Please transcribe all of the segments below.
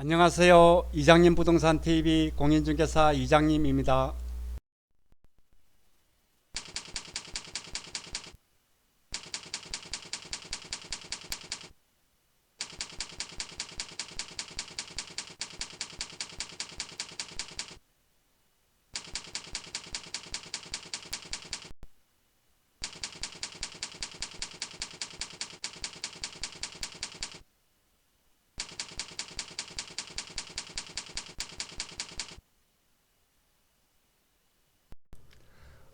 안녕하세요. 이장님 부동산 TV 공인중개사 이장님입니다.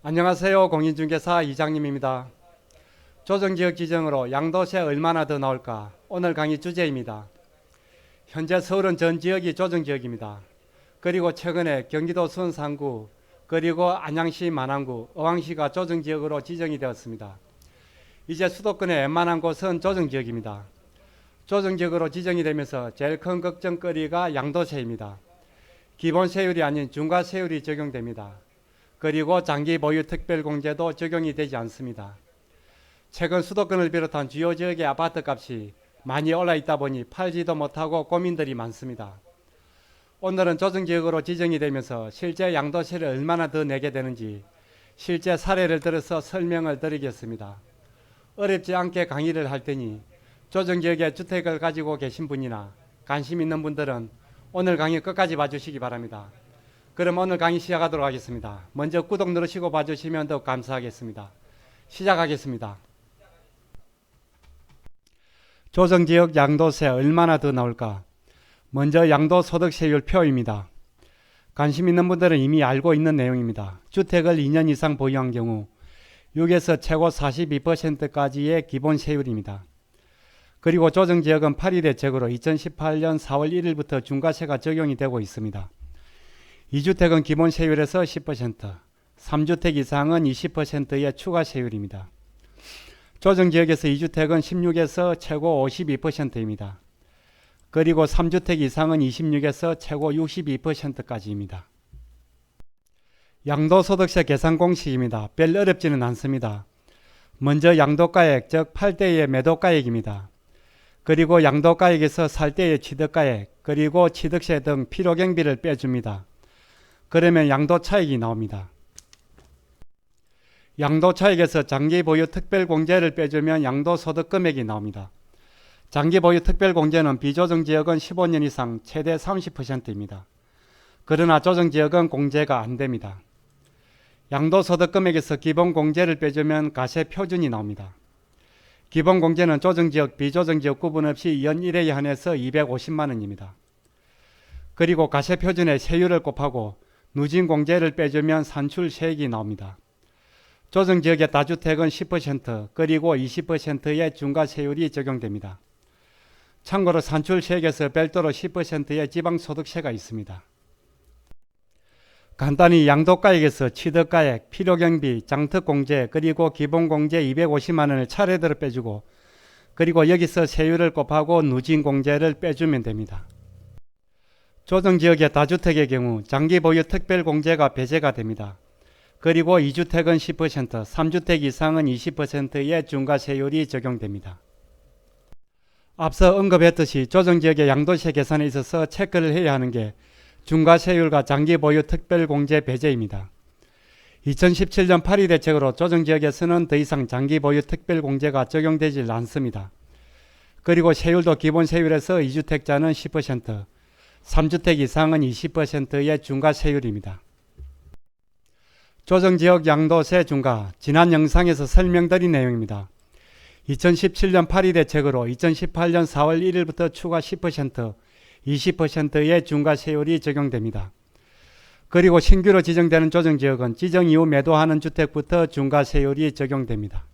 안녕하세요. 공인중개사 이장님입니다. 조정지역 지정으로 양도세 얼마나 더 나올까? 오늘 강의 주제입니다. 현재 서울은 전 지역이 조정지역입니다. 그리고 최근에 경기도 수원상구, 그리고 안양시 만안구, 어왕시가 조정지역으로 지정이 되었습니다. 이제 수도권의 웬만한 곳은 조정지역입니다. 조정지역으로 지정이 되면서 제일 큰 걱정거리가 양도세입니다. 기본세율이 아닌 중과세율이 적용됩니다. 그리고 장기 보유 특별공제도 적용이 되지 않습니다. 최근 수도권을 비롯한 주요 지역의 아파트 값이 많이 올라 있다 보니 팔지도 못하고 고민들이 많습니다. 오늘은 조정지역으로 지정이 되면서 실제 양도세를 얼마나 더 내게 되는지 실제 사례를 들어서 설명을 드리겠습니다. 어렵지 않게 강의를 할 테니 조정지역에 주택을 가지고 계신 분이나 관심 있는 분들은 오늘 강의 끝까지 봐주시기 바랍니다. 그럼 오늘 강의 시작하도록 하겠습니다. 먼저 구독 누르시고 봐주시면 더욱 감사하겠습니다. 시작하겠습니다. 조정지역 양도세 얼마나 더 나올까? 먼저 양도소득세율 표입니다. 관심 있는 분들은 이미 알고 있는 내용입니다. 주택을 2년 이상 보유한 경우 6에서 최고 42%까지의 기본세율입니다. 그리고 조정지역은 8위 대책으로 2018년 4월 1일부터 중과세가 적용이 되고 있습니다. 2주택은 기본세율에서 10%, 3주택 이상은 20%의 추가세율입니다. 조정지역에서 2주택은 16에서 최고 52%입니다. 그리고 3주택 이상은 26에서 최고 62%까지입니다. 양도소득세 계산 공식입니다. 별 어렵지는 않습니다. 먼저 양도가액, 즉 팔 때의 매도가액입니다. 그리고 양도가액에서 살 때의 취득가액, 그리고 취득세 등 필요경비를 빼줍니다. 그러면 양도차익이 나옵니다. 양도차익에서 장기보유 특별공제를 빼주면 양도소득금액이 나옵니다. 장기보유 특별공제는 비조정지역은 15년 이상 최대 30%입니다. 그러나 조정지역은 공제가 안됩니다. 양도소득금액에서 기본공제를 빼주면 가세표준이 나옵니다. 기본공제는 조정지역, 비조정지역 구분 없이 연 1회에 한해서 250만원입니다. 그리고 가세표준에 세율을 곱하고 누진공제를 빼주면 산출세액이 나옵니다. 조정지역의 다주택은 10% 그리고 20%의 중과세율이 적용됩니다. 참고로 산출세액에서 별도로 10%의 지방소득세가 있습니다. 간단히 양도가액에서 취득가액, 필요경비, 장특공제, 그리고 기본공제 250만원을 차례대로 빼주고 그리고 여기서 세율을 곱하고 누진공제를 빼주면 됩니다. 조정지역의 다주택의 경우 장기보유 특별공제가 배제가 됩니다. 그리고 2주택은 10%, 3주택 이상은 20%의 중과세율이 적용됩니다. 앞서 언급했듯이 조정지역의 양도세 계산에 있어서 체크를 해야 하는 게 중과세율과 장기보유 특별공제 배제입니다. 2017년 8위 대책으로 조정지역에서는 더 이상 장기보유 특별공제가 적용되질 않습니다. 그리고 세율도 기본세율에서 2주택자는 10%, 3주택 이상은 20%의 중과세율입니다. 조정지역 양도세 중과 지난 영상에서 설명드린 내용입니다. 2017년 8위 대책으로 2018년 4월 1일부터 추가 10%, 20%의 중과세율이 적용됩니다. 그리고 신규로 지정되는 조정지역은 지정 이후 매도하는 주택부터 중과세율이 적용됩니다.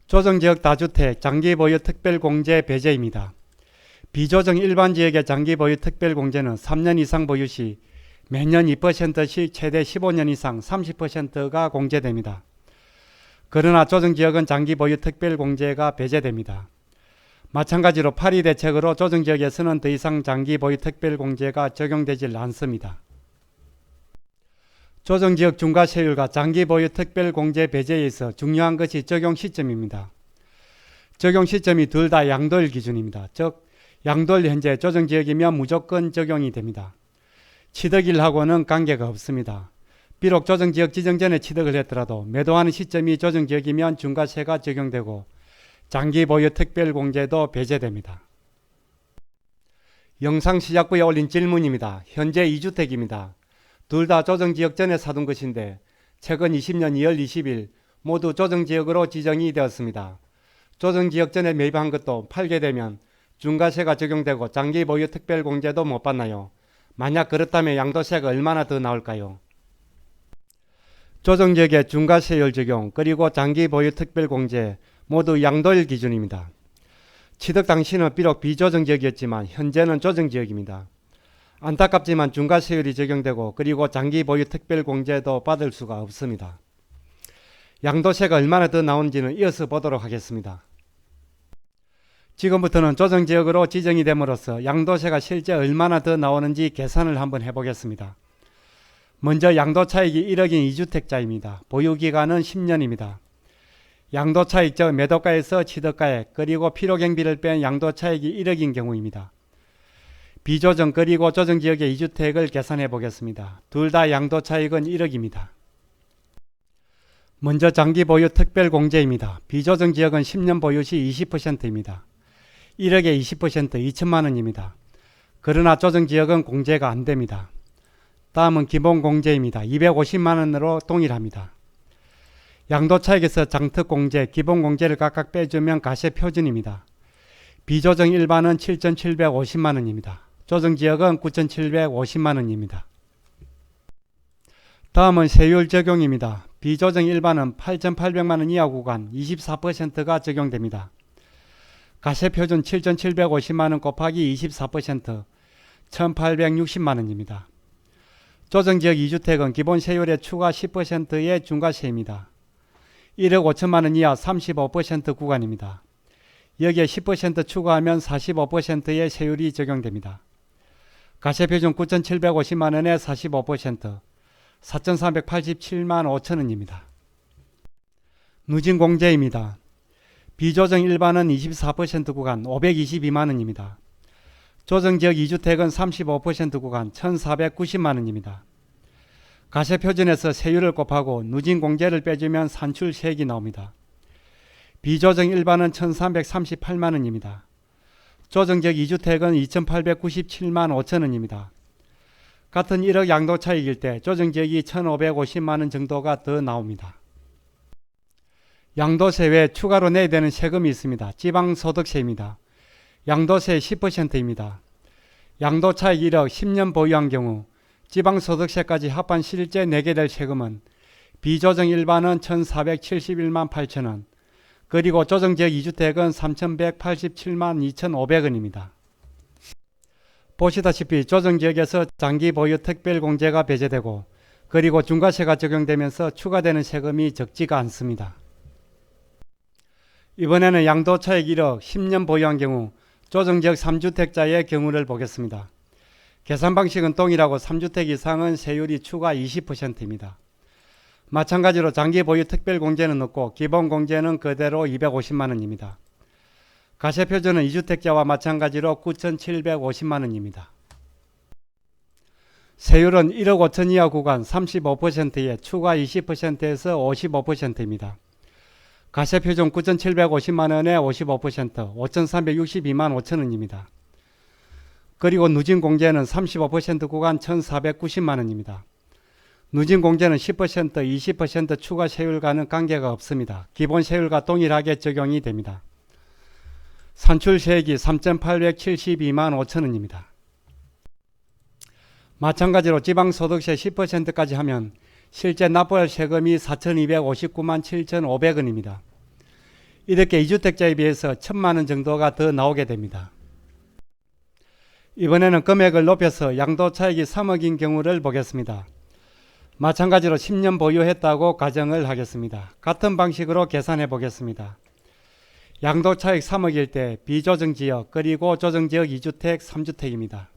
조정지역 다주택 장기보유 특별공제 배제입니다. 비조정 일반지역의 장기보유 특별공제는 3년 이상 보유 시 매년 2%씩 최대 15년 이상 30%가 공제됩니다. 그러나 조정지역은 장기보유 특별공제가 배제됩니다. 마찬가지로 8위 대책으로 조정지역에서는 더 이상 장기보유 특별공제가 적용되질 않습니다. 조정지역 중과세율과 장기보유 특별공제 배제에 있어 중요한 것이 적용 시점입니다. 적용 시점이 둘 다 양도일 기준입니다. 즉 양도일 현재 조정지역이면 무조건 적용이 됩니다. 취득일하고는 관계가 없습니다. 비록 조정지역 지정 전에 취득을 했더라도 매도하는 시점이 조정지역이면 중과세가 적용되고 장기 보유 특별공제도 배제됩니다. 영상 시작부에 올린 질문입니다. 현재 2주택입니다. 둘 다 조정지역 전에 사둔 것인데 최근 20년 2월 20일 모두 조정지역으로 지정이 되었습니다. 조정지역 전에 매입한 것도 팔게 되면 중과세가 적용되고 장기 보유 특별공제도 못 받나요? 만약 그렇다면 양도세가 얼마나 더 나올까요? 조정지역의 중과세율 적용 그리고 장기 보유 특별공제 모두 양도일 기준입니다. 취득 당시는 비록 비조정지역이었지만 현재는 조정지역입니다. 안타깝지만 중과세율이 적용되고 그리고 장기 보유 특별공제도 받을 수가 없습니다. 양도세가 얼마나 더 나오는지는 이어서 보도록 하겠습니다. 지금부터는 조정지역으로 지정이 됨으로써 양도세가 실제 얼마나 더 나오는지 계산을 한번 해보겠습니다. 먼저 양도차익이 1억인 2주택자입니다. 보유기간은 10년입니다. 양도차익 즉 매도가에서 취득가액 그리고 필요경비를 뺀 양도차익이 1억인 경우입니다. 비조정 그리고 조정지역의 2주택을 계산해 보겠습니다. 둘 다 양도차익은 1억입니다. 먼저 장기보유 특별공제입니다. 비조정지역은 10년 보유 시 20%입니다. 1억에 20% 2천만원입니다. 그러나 조정지역은 공제가 안됩니다. 다음은 기본공제입니다. 250만원으로 동일합니다. 양도차익에서 장특공제, 기본공제를 각각 빼주면 가세표준입니다. 비조정 일반은 7,750만원입니다. 조정지역은 9,750만원입니다. 다음은 세율 적용입니다. 비조정 일반은 8,800만원 이하 구간 24%가 적용됩니다. 가세표준 7,750만원 곱하기 24% 1,860만원입니다. 조정지역 2주택은 기본세율의 추가 10%의 중과세입니다. 1억 5천만원 이하 35% 구간입니다. 여기에 10% 추가하면 45%의 세율이 적용됩니다. 가세표준 9,750만원에 45% 4,387만 5천원입니다. 누진공제입니다. 비조정 일반은 24% 구간 522만원입니다. 조정지역 2주택은 35% 구간 1,490만원입니다. 가세표준에서 세율을 곱하고 누진공제를 빼주면 산출세액이 나옵니다. 비조정 일반은 1,338만원입니다. 조정지역 2주택은 2,897만 5천원입니다. 같은 1억 양도차익일 때 조정지역이 1,550만원 정도가 더 나옵니다. 양도세 외에 추가로 내야 되는 세금이 있습니다. 지방소득세입니다. 양도세 10%입니다. 양도차익 1억 10년 보유한 경우 지방소득세까지 합한 실제 내게 될 세금은 비조정 일반은 1,471만 8천원 그리고 조정지역 2주택은 3,187만 2,500원입니다. 보시다시피 조정지역에서 장기 보유 특별공제가 배제되고 그리고 중과세가 적용되면서 추가되는 세금이 적지가 않습니다. 이번에는 양도차익 1억 10년 보유한 경우 조정지역 3주택자의 경우를 보겠습니다. 계산 방식은 동일하고 3주택 이상은 세율이 추가 20%입니다. 마찬가지로 장기 보유 특별공제는 없고 기본공제는 그대로 250만원입니다. 가세표준은 2주택자와 마찬가지로 9,750만원입니다. 세율은 1억 5천 이하 구간 35%에 추가 20%에서 55%입니다. 가세표준 9,750만원에 55% 5,362만 5천원입니다. 그리고 누진공제는 35% 구간 1,490만원입니다. 누진공제는 10%, 20% 추가 세율과는 관계가 없습니다. 기본 세율과 동일하게 적용이 됩니다. 산출세액이 3,872만 5천원입니다. 마찬가지로 지방소득세 10%까지 하면 실제 납부할 세금이 4,259만 7,500원입니다. 이렇게 2주택자에 비해서 1,000만원 정도가 더 나오게 됩니다. 이번에는 금액을 높여서 양도차익이 3억인 경우를 보겠습니다. 마찬가지로 10년 보유했다고 가정을 하겠습니다. 같은 방식으로 계산해 보겠습니다. 양도차익 3억일 때 비조정지역 그리고 조정지역 2주택 3주택입니다.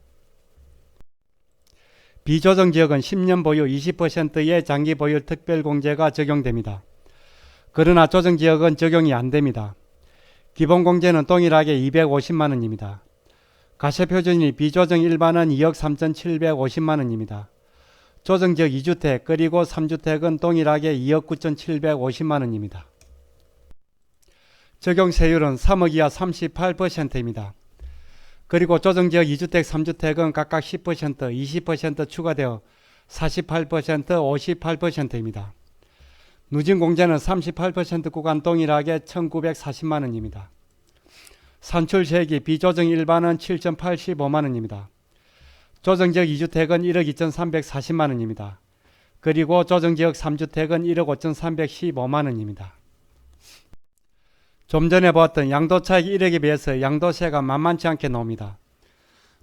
비조정지역은 10년 보유 20%의 장기 보유 특별공제가 적용됩니다. 그러나 조정지역은 적용이 안됩니다. 기본공제는 동일하게 250만원입니다. 가세표준이 비조정 일반은 2억 3,750만 원입니다. 조정지역 2주택 그리고 3주택은 동일하게 2억 9,750만 원입니다. 적용 세율은 3억 이하 38%입니다. 그리고 조정지역 2주택, 3주택은 각각 10%, 20% 추가되어 48%, 58%입니다. 누진공제는 38% 구간 동일하게 1,940만 원입니다. 산출세액이 비조정 일반은 7,085만 원입니다. 조정지역 2주택은 1억 2,340만 원입니다. 그리고 조정지역 3주택은 1억 5,315만 원입니다. 좀 전에 보았던 양도차익 1억에 비해서 양도세가 만만치 않게 나옵니다.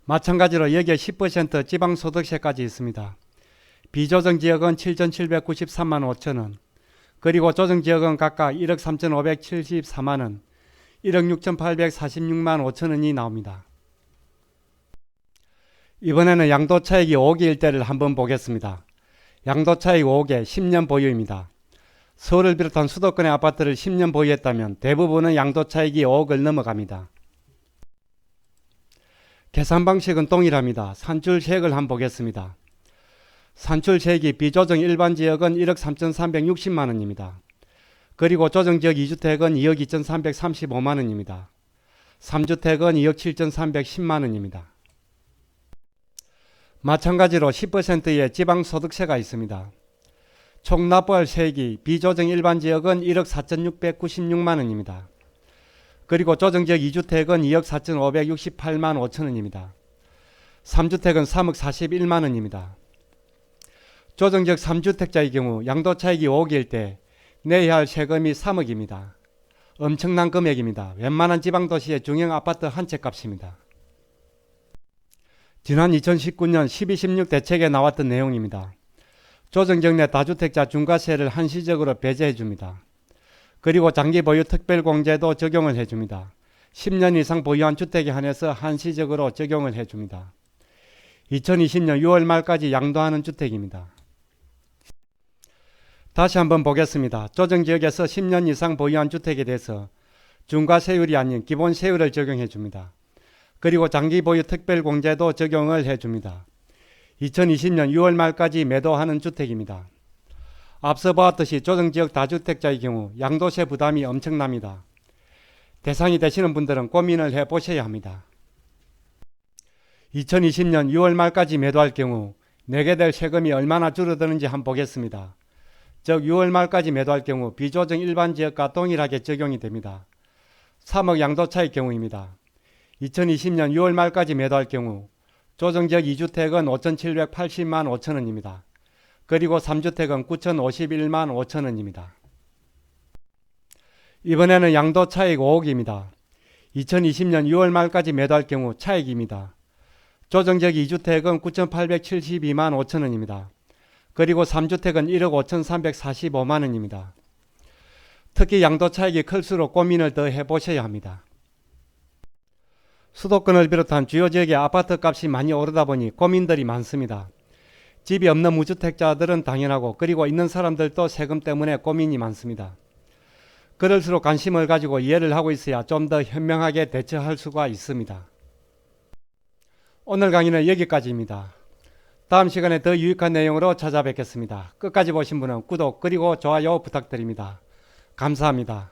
마찬가지로 여기에 10% 지방소득세까지 있습니다. 비조정지역은 7,793만 5천 원, 그리고 조정지역은 각각 1억 3,574만 원, 1억 6,846만 5천 원이 나옵니다. 이번에는 양도차익이 5억일 때를 한번 보겠습니다. 양도차익 5억에 10년 보유입니다. 서울을 비롯한 수도권의 아파트를 10년 보유했다면 대부분은 양도차익이 5억을 넘어갑니다. 계산 방식은 동일합니다. 산출세액을 한번 보겠습니다. 산출세액이 비조정 일반지역은 1억 3,360만 원입니다. 그리고 조정지역 2주택은 2억 2,335만 원입니다. 3주택은 2억 7,310만 원입니다. 마찬가지로 10%의 지방소득세가 있습니다. 총 납부할 세액이 비조정 일반지역은 1억 4,696만 원입니다. 그리고 조정지역 2주택은 2억 4,568만 5천 원입니다. 3주택은 3억 41만 원입니다. 조정지역 3주택자의 경우 양도차익이 5억일 때 내야 할 세금이 3억입니다. 엄청난 금액입니다. 웬만한 지방도시의 중형 아파트 한 채 값입니다. 지난 2019년 12.16 대책에 나왔던 내용입니다. 조정지역 내 다주택자 중과세를 한시적으로 배제해 줍니다. 그리고 장기 보유 특별공제도 적용을 해줍니다. 10년 이상 보유한 주택에 한해서 한시적으로 적용을 해줍니다. 2020년 6월 말까지 양도하는 주택입니다. 다시 한번 보겠습니다. 조정지역에서 10년 이상 보유한 주택에 대해서 중과세율이 아닌 기본세율을 적용해 줍니다. 그리고 장기 보유 특별공제도 적용을 해줍니다. 2020년 6월 말까지 매도하는 주택입니다. 앞서 보았듯이 조정지역 다주택자의 경우 양도세 부담이 엄청납니다. 대상이 되시는 분들은 고민을 해보셔야 합니다. 2020년 6월 말까지 매도할 경우 내게 될 세금이 얼마나 줄어드는지 한번 보겠습니다. 즉 6월 말까지 매도할 경우 비조정 일반지역과 동일하게 적용이 됩니다. 3억 양도차익 경우입니다. 2020년 6월 말까지 매도할 경우 조정지역 2주택은 5,780만 5천 원입니다. 그리고 3주택은 9,051만 5천 원입니다. 이번에는 양도차익 5억입니다. 2020년 6월 말까지 매도할 경우 차익입니다. 조정지역 2주택은 9,872만 5천 원입니다. 그리고 3주택은 1억 5,345만 원입니다. 특히 양도차익이 클수록 고민을 더 해보셔야 합니다. 수도권을 비롯한 주요 지역의 아파트 값이 많이 오르다 보니 고민들이 많습니다. 집이 없는 무주택자들은 당연하고 그리고 있는 사람들도 세금 때문에 고민이 많습니다. 그럴수록 관심을 가지고 이해를 하고 있어야 좀 더 현명하게 대처할 수가 있습니다. 오늘 강의는 여기까지입니다. 다음 시간에 더 유익한 내용으로 찾아뵙겠습니다. 끝까지 보신 분은 구독 그리고 좋아요 부탁드립니다. 감사합니다.